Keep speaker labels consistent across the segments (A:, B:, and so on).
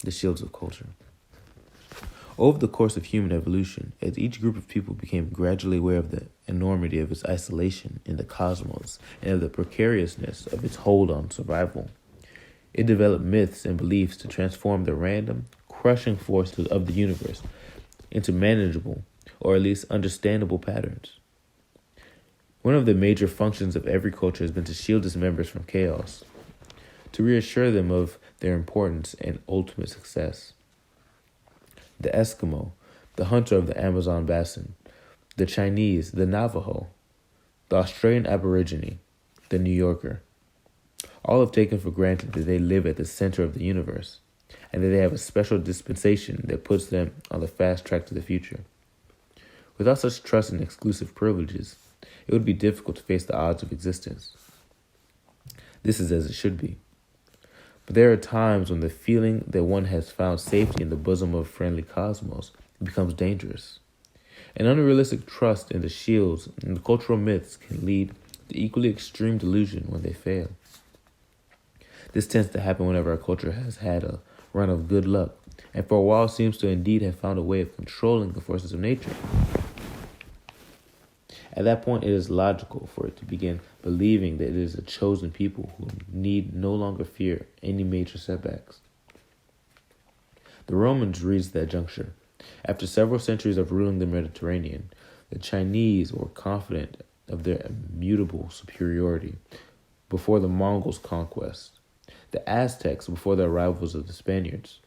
A: the shields of culture. Over the course of human evolution, as each group of people became gradually aware of the enormity of its isolation in the cosmos and of the precariousness of its hold on survival, it developed myths and beliefs to transform the random, crushing forces of the universe into manageable, or at least understandable patterns. One of the major functions of every culture has been to shield its members from chaos, to reassure them of their importance and ultimate success. The Eskimo, the hunter of the Amazon basin, the Chinese, the Navajo, the Australian Aborigine, the New Yorker, all have taken for granted that they live at the center of the universe, and that they have a special dispensation that puts them on the fast track to the future. Without such trust and exclusive privileges, it would be difficult to face the odds of existence. This is as it should be. But there are times when the feeling that one has found safety in the bosom of a friendly cosmos becomes dangerous. An unrealistic trust in the shields and the cultural myths can lead to equally extreme delusion when they fail. This tends to happen whenever a culture has had a run of good luck, and for a while seems to indeed have found a way of controlling the forces of nature. At that point, it is logical for it to begin believing that it is a chosen people who need no longer fear any major setbacks. The Romans reached that juncture. After several centuries of ruling the Mediterranean, the Chinese were confident of their immutable superiority before the Mongols' conquest, the Aztecs before the arrivals of the Spaniards.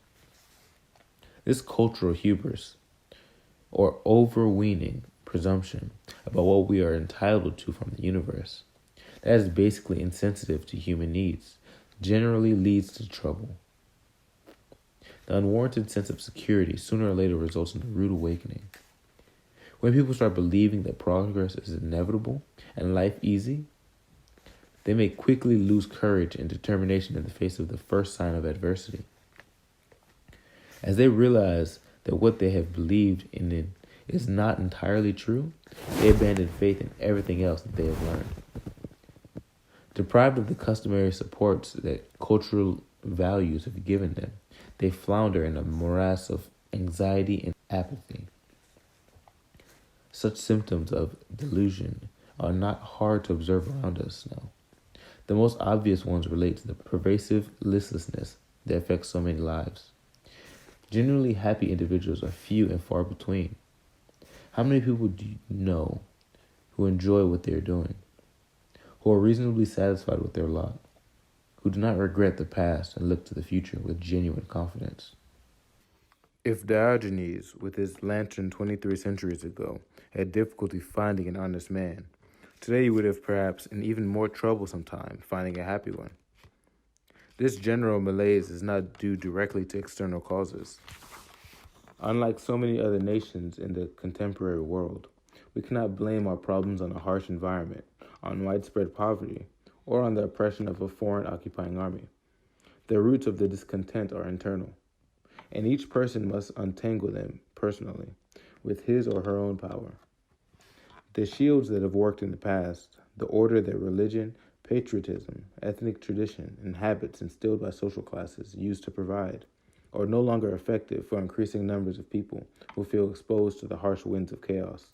A: This cultural hubris, or overweening presumption about what we are entitled to from the universe, that is basically insensitive to human needs, generally leads to trouble. The unwarranted sense of security sooner or later results in a rude awakening. When people start believing that progress is inevitable and life easy, they may quickly lose courage and determination in the face of the first sign of adversity. As they realize that what they have believed in is not entirely true, they abandon faith in everything else that they have learned. Deprived of the customary supports that cultural values have given them, they flounder in a morass of anxiety and apathy. Such symptoms of delusion are not hard to observe around us now. The most obvious ones relate to the pervasive listlessness that affects so many lives. Generally happy individuals are few and far between. How many people do you know who enjoy what they are doing, who are reasonably satisfied with their lot, who do not regret the past and look to the future with genuine confidence? If Diogenes, with his lantern 23 centuries ago, had difficulty finding an honest man, today he would have perhaps an even more troublesome time finding a happy one. This general malaise is not due directly to external causes. Unlike so many other nations in the contemporary world, we cannot blame our problems on a harsh environment, on widespread poverty, or on the oppression of a foreign occupying army. The roots of the discontent are internal, and each person must untangle them personally with his or her own power. The shields that have worked in the past, the order that religion, patriotism, ethnic tradition, and habits instilled by social classes used to provide, are no longer effective for increasing numbers of people who feel exposed to the harsh winds of chaos.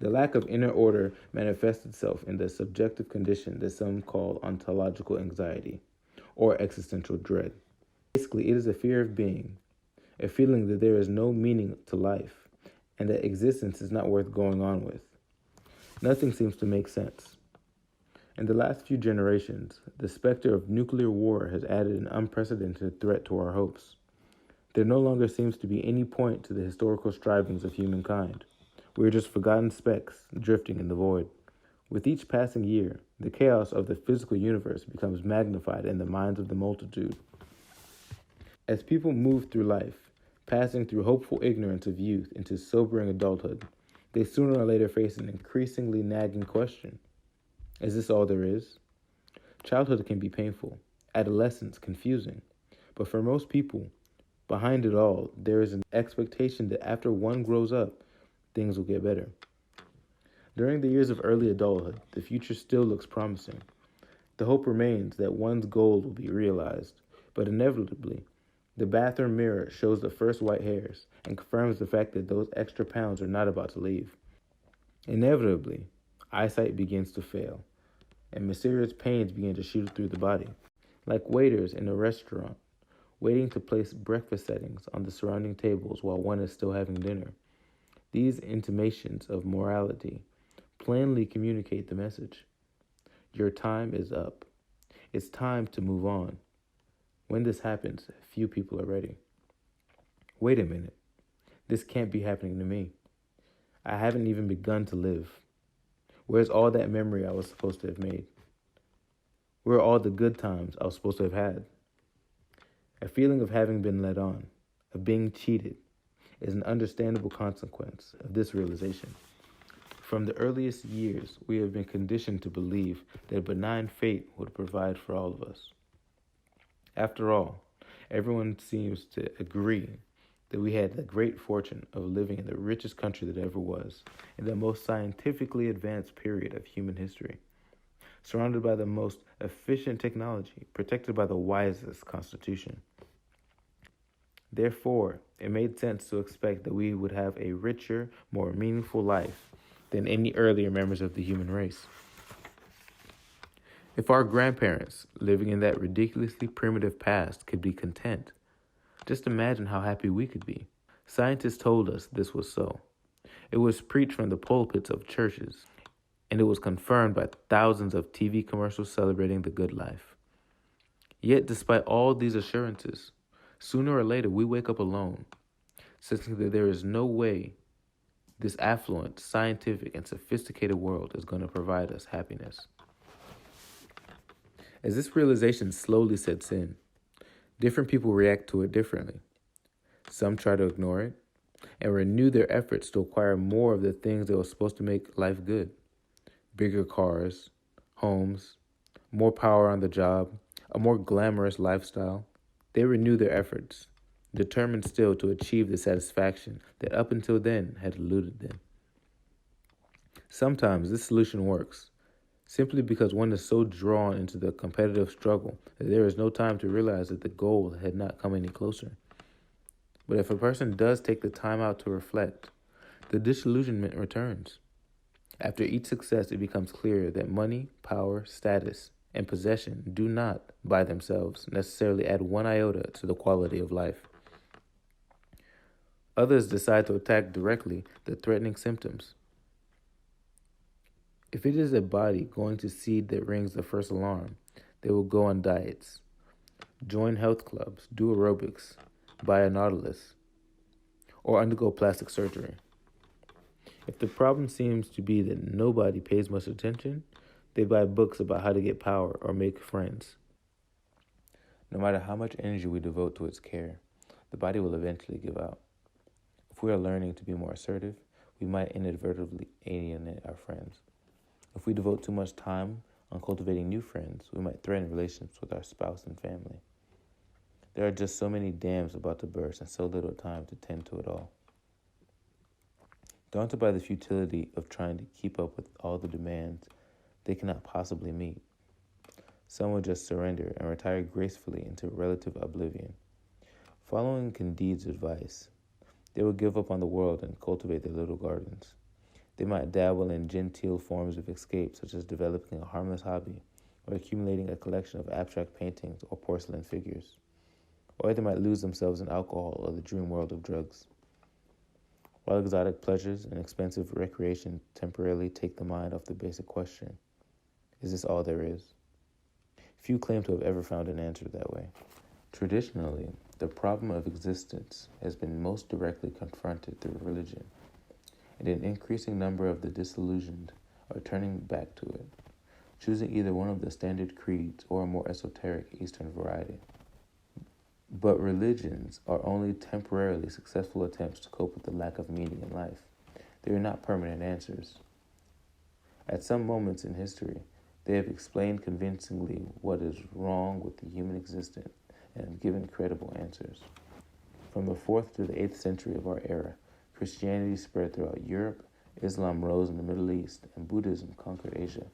A: The lack of inner order manifests itself in the subjective condition that some call ontological anxiety or existential dread. Basically, it is a fear of being, a feeling that there is no meaning to life, and that existence is not worth going on with. Nothing seems to make sense. In the last few generations, the specter of nuclear war has added an unprecedented threat to our hopes. There no longer seems to be any point to the historical strivings of humankind. We are just forgotten specks drifting in the void. With each passing year, the chaos of the physical universe becomes magnified in the minds of the multitude. As people move through life, passing through hopeful ignorance of youth into sobering adulthood, they sooner or later face an increasingly nagging question. Is this all there is? Childhood can be painful, adolescence confusing, but for most people, behind it all, there is an expectation that after one grows up, things will get better. During the years of early adulthood, the future still looks promising. The hope remains that one's goal will be realized, but inevitably, The bathroom mirror shows the first white hairs and confirms the fact that those extra pounds are not about to leave. Inevitably, eyesight begins to fail, and mysterious pains begin to shoot through the body. Like waiters in a restaurant, waiting to place breakfast settings on the surrounding tables while one is still having dinner. These intimations of morality plainly communicate the message. Your time is up. It's time to move on. When this happens, few people are ready. Wait a minute. This can't be happening to me. I haven't even begun to live. Where's all that memory I was supposed to have made? Where are all the good times I was supposed to have had? A feeling of having been led on, of being cheated, is an understandable consequence of this realization. From the earliest years, we have been conditioned to believe that a benign fate would provide for all of us. After all, everyone seems to agree that we had the great fortune of living in the richest country that ever was, in the most scientifically advanced period of human history, surrounded by the most efficient technology, protected by the wisest constitution. Therefore, it made sense to expect that we would have a richer, more meaningful life than any earlier members of the human race. If our grandparents, living in that ridiculously primitive past, could be content, just imagine how happy we could be. Scientists told us this was so. It was preached from the pulpits of churches, and it was confirmed by thousands of TV commercials celebrating the good life. Yet, despite all these assurances, sooner or later we wake up alone, sensing that there is no way this affluent, scientific, and sophisticated world is going to provide us happiness. As this realization slowly sets in, different people react to it differently. Some try to ignore it and renew their efforts to acquire more of the things that were supposed to make life good. Bigger cars, homes, more power on the job, a more glamorous lifestyle. They renew their efforts, determined still to achieve the satisfaction that up until then had eluded them. Sometimes this solution works, simply because one is so drawn into the competitive struggle that there is no time to realize that the goal had not come any closer. But if a person does take the time out to reflect, the disillusionment returns. After each success, it becomes clear that money, power, status, and possession do not, by themselves, necessarily add one iota to the quality of life. Others decide to attack directly the threatening symptoms. If it is a body going to seed that rings the first alarm, they will go on diets, join health clubs, do aerobics, buy a Nautilus, or undergo plastic surgery. If the problem seems to be that nobody pays much attention, they buy books about how to get power or make friends. No matter how much energy we devote to its care, the body will eventually give out. If we are learning to be more assertive, we might inadvertently alienate our friends. If we devote too much time on cultivating new friends, we might threaten relationships with our spouse and family. There are just so many dams about to burst and so little time to tend to it all. Daunted by the futility of trying to keep up with all the demands they cannot possibly meet, some will just surrender and retire gracefully into relative oblivion. Following Candide's advice, they will give up on the world and cultivate their little gardens. They might dabble in genteel forms of escape, such as developing a harmless hobby or accumulating a collection of abstract paintings or porcelain figures. Or they might lose themselves in alcohol or the dream world of drugs. While exotic pleasures and expensive recreation temporarily take the mind off the basic question, is this all there is? Few claim to have ever found an answer that way. Traditionally, the problem of existence has been most directly confronted through religion, and an increasing number of the disillusioned are turning back to it, choosing either one of the standard creeds or a more esoteric Eastern variety. But religions are only temporarily successful attempts to cope with the lack of meaning in life. They are not permanent answers. At some moments in history, they have explained convincingly what is wrong with the human existence and have given credible answers. From the 4th to the 8th century of our era, Christianity spread throughout Europe, Islam rose in the Middle East, and Buddhism conquered Asia.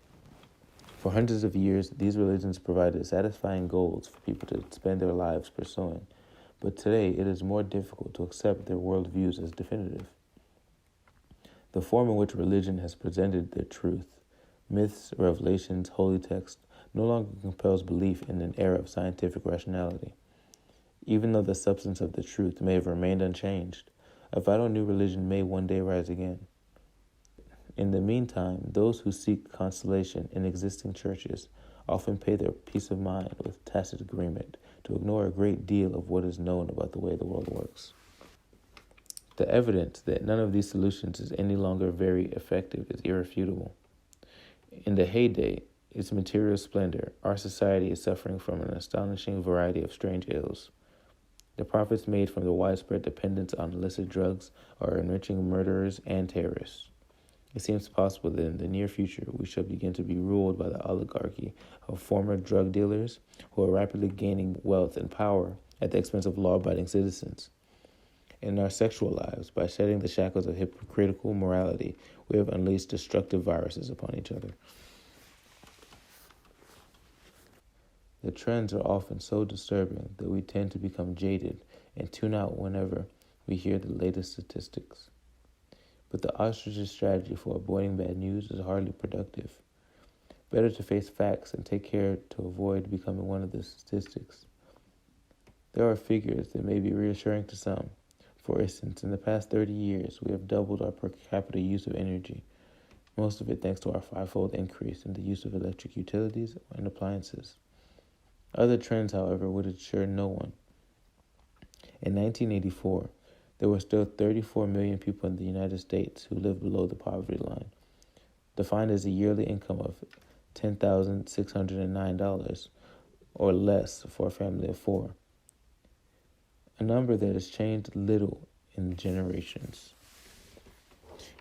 A: For hundreds of years, these religions provided satisfying goals for people to spend their lives pursuing, but today it is more difficult to accept their worldviews as definitive. The form in which religion has presented their truth, myths, revelations, holy text, no longer compels belief in an era of scientific rationality. Even though the substance of the truth may have remained unchanged, a vital new religion may one day rise again. In the meantime, those who seek consolation in existing churches often pay their peace of mind with tacit agreement to ignore a great deal of what is known about the way the world works. The evidence that none of these solutions is any longer very effective is irrefutable. In the heyday, its material splendor, our society is suffering from an astonishing variety of strange ills. The profits made from the widespread dependence on illicit drugs are enriching murderers and terrorists. It seems possible that in the near future we shall begin to be ruled by the oligarchy of former drug dealers who are rapidly gaining wealth and power at the expense of law-abiding citizens. In our sexual lives, by shedding the shackles of hypocritical morality, we have unleashed destructive viruses upon each other. The trends are often so disturbing that we tend to become jaded and tune out whenever we hear the latest statistics. But the ostrich's strategy for avoiding bad news is hardly productive. Better to face facts and take care to avoid becoming one of the statistics. There are figures that may be reassuring to some. For instance, in the past 30 years, we have doubled our per capita use of energy, most of it thanks to our fivefold increase in the use of electric utilities and appliances. Other trends, however, would assure no one. In 1984, there were still 34 million people in the United States who lived below the poverty line, defined as a yearly income of $10,609 or less for a family of four, a number that has changed little in generations.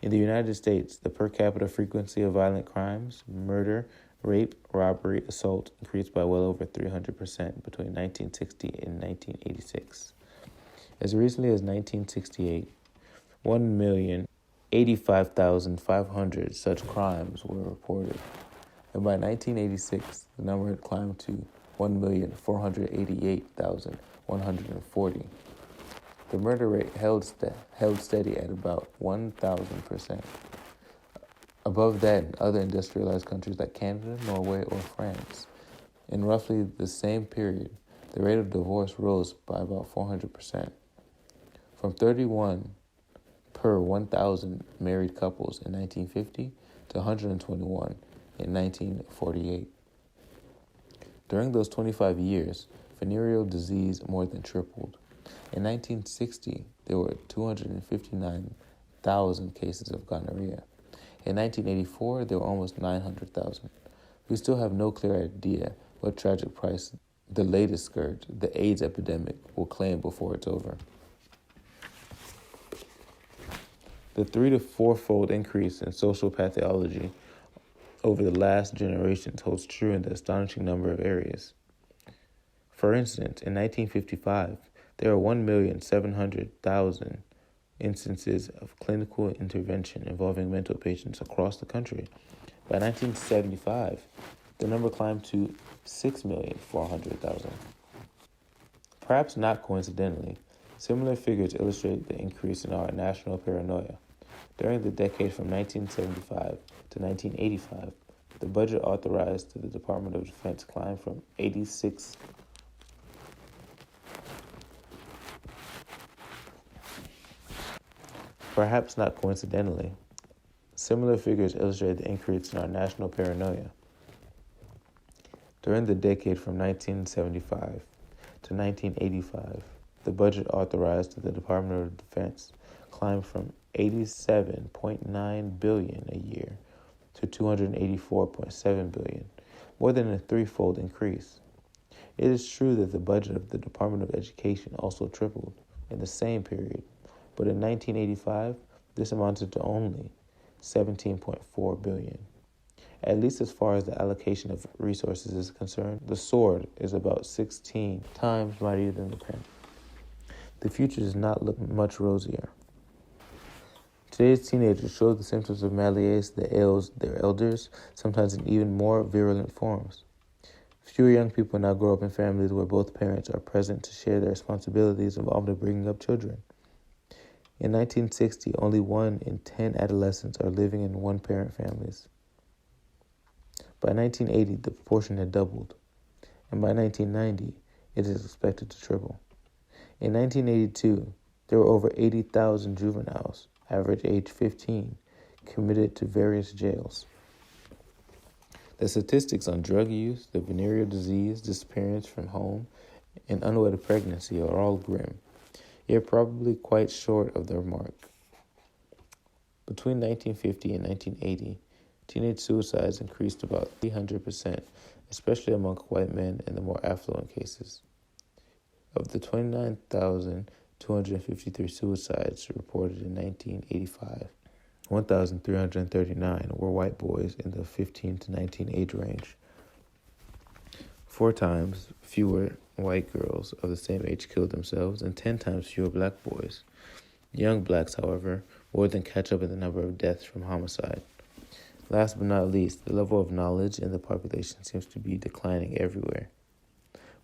A: In the United States, the per capita frequency of violent crimes, murder, rape, robbery, assault increased by well over 300% between 1960 and 1986. As recently as 1968, 1,085,500 such crimes were reported, and by 1986, the number had climbed to 1,488,140. The murder rate held steady at about 1,000%. Above that in other industrialized countries like Canada, Norway, or France. In roughly the same period, the rate of divorce rose by about 400%, from 31 per 1,000 married couples in 1950 to 121 in 1948. During those 25 years, venereal disease more than tripled. In 1960, there were 259,000 cases of gonorrhea. In 1984, there were almost 900,000. We still have no clear idea what tragic price the latest scourge, the AIDS epidemic, will claim before it's over. The 3 to 4-fold increase in social pathology over the last generations holds true in the astonishing number of areas. For instance, in 1955, there were 1,700,000 instances of clinical intervention involving mental patients across the country. By 1975, the number climbed to 6,400,000. Perhaps not coincidentally, similar figures illustrate the increase in our national paranoia. During the decade from 1975 to 1985, the budget authorized to the Department of Defense climbed from Perhaps not coincidentally, similar figures illustrate the increase in our national paranoia. During the decade from 1975 to 1985, the budget authorized to the Department of Defense climbed from $87.9 billion a year to $284.7 billion, more than a threefold increase. It is true that the budget of the Department of Education also tripled in the same period, but in 1985, this amounted to only $17.4 billion. At least as far as the allocation of resources is concerned, the sword is about 16 times mightier than the pen. The future does not look much rosier. Today's teenagers show the symptoms of malaise that ails their elders, sometimes in even more virulent forms. Fewer young people now grow up in families where both parents are present to share the responsibilities involved in bringing up children. In 1960, only 1 in 10 adolescents are living in one-parent families. By 1980, the proportion had doubled, and by 1990, it is expected to triple. In 1982, there were over 80,000 juveniles, average age 15, committed to various jails. The statistics on drug use, the venereal disease, disappearance from home, and unwedded pregnancy are all grim, yet probably quite short of their mark. Between 1950 and 1980, teenage suicides increased about 300%, especially among white men in the more affluent cases. Of the 29,253 suicides reported in 1985, 1,339 were white boys in the 15 to 19 age range. 4 times fewer white girls of the same age killed themselves, and 10 times fewer black boys. Young blacks, however, more than catch up in the number of deaths from homicide. Last but not least, the level of knowledge in the population seems to be declining everywhere.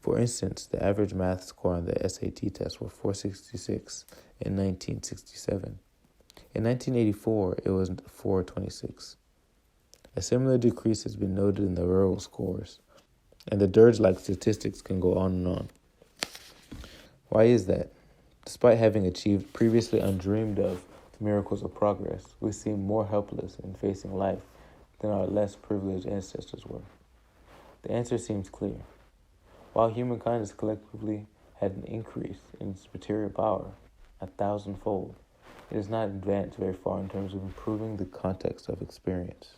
A: For instance, the average math score on the SAT test was 466 in 1967. In 1984, it was 426. A similar decrease has been noted in the rural scores, and the dirge-like statistics can go on and on. Why is that? Despite having achieved previously undreamed of miracles of progress, we seem more helpless in facing life than our less privileged ancestors were. The answer seems clear. While humankind has collectively had an increase in its material power 1,000-fold, it has not advanced very far in terms of improving the context of experience.